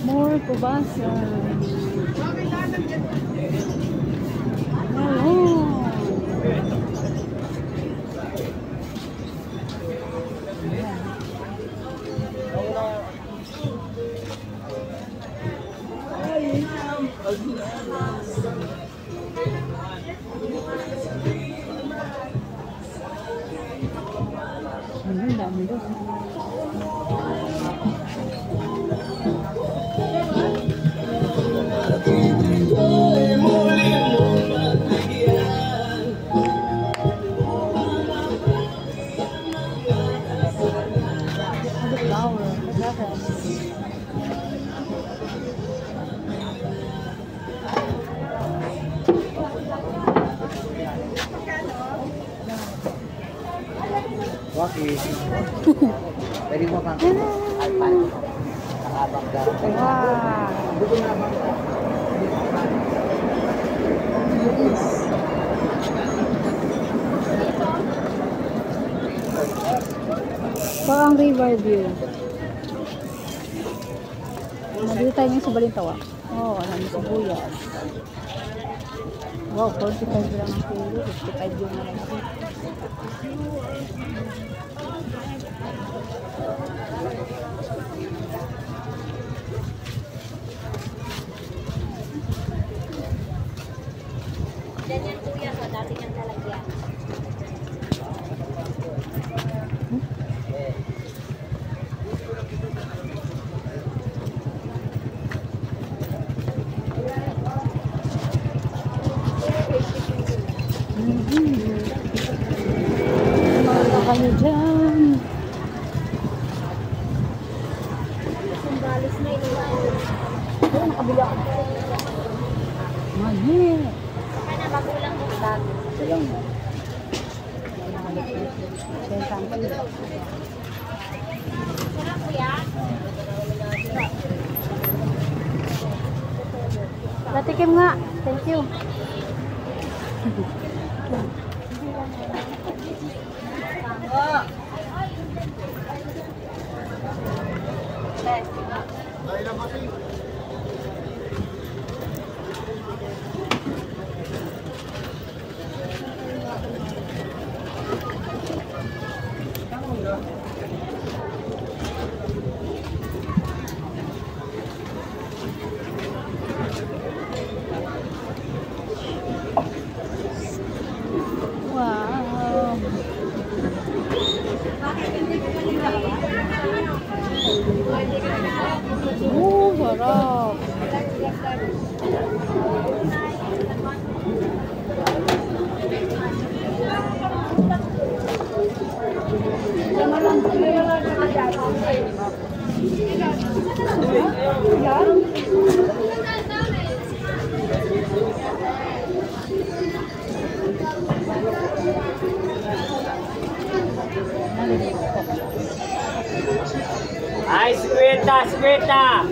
More kubasa. Hello. Ang dami doon. Waki. Pwede mo kang alpan. Nakabang ka. Wow. Buto na bang ka. Parang river view. Nandito tayo ngayon sa Balintawa. Oh, ano sa Buyas. Wow, 45 lang ang kilo. 55 yung nalang ako. Ganyan kuya ko, dati niyang talagyan. Kayo dyan. Sumbalis na iniwan. Ano nakabila ako? Mali. Saka na magulang mo bago. Sayang mo. Sarap kuya. Natikim nga. Thank you. Wow. Sarap. Ay, skweta, skweta!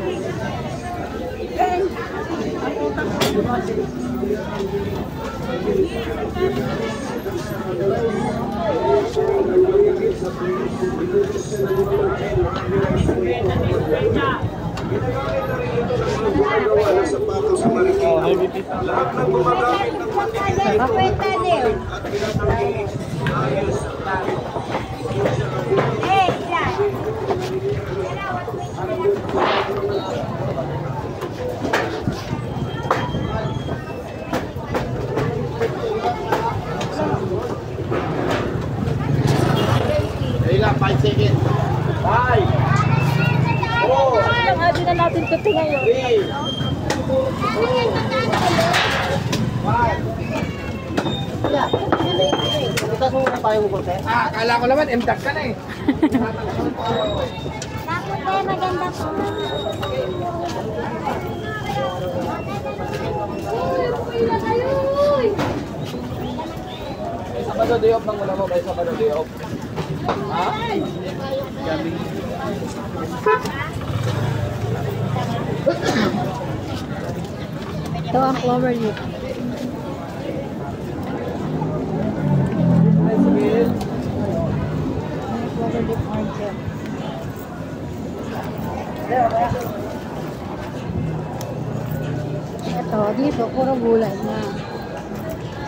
Lahat ng gumagamit ng Kwenta niyo. Eh, ilan? Ilang 5 seconds. 5. Ang adi na natin ito ngayon. 3. Butas mo muna tayo mo konti. akala ko naman, MDAC ka na eh. Bakit eh, maganda po. Sabado day off ng wala mo, by Sabado day off. Ha? Gabi. Ito ang clover leaf. Clover leaf orchid. Oh, dito, puro gulay na.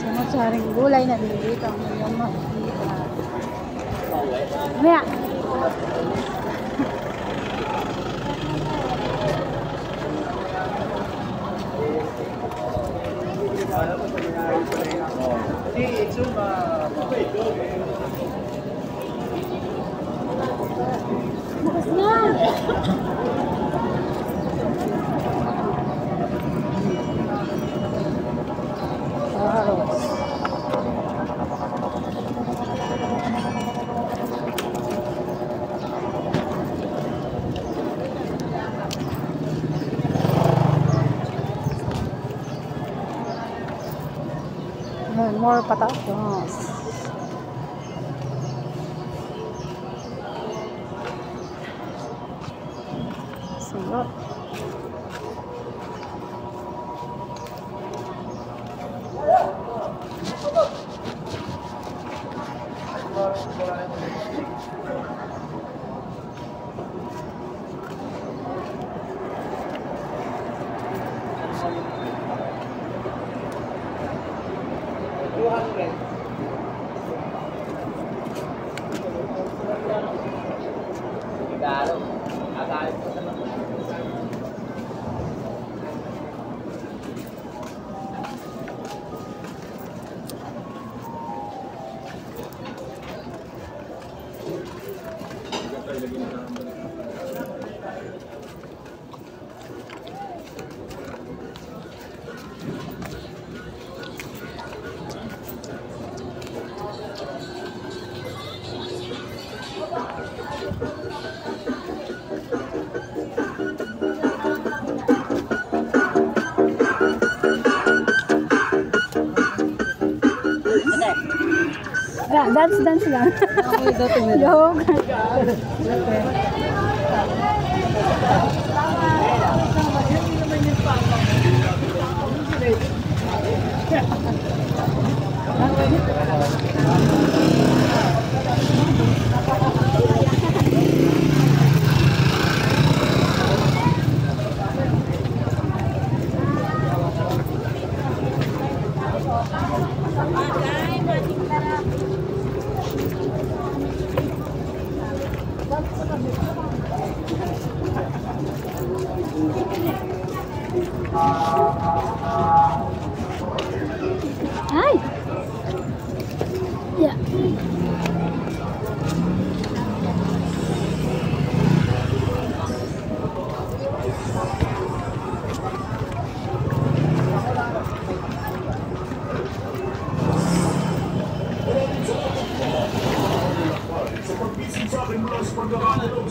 Samot-saring gulay na din dito. Ang iyong makikita. Maya. Bukas na. Carrots. Ayan, more patatas. Sarap. Dance lang. Joke. Ay! Yeah. Sa pag-bisig sa akin mula sa pagkakaroon.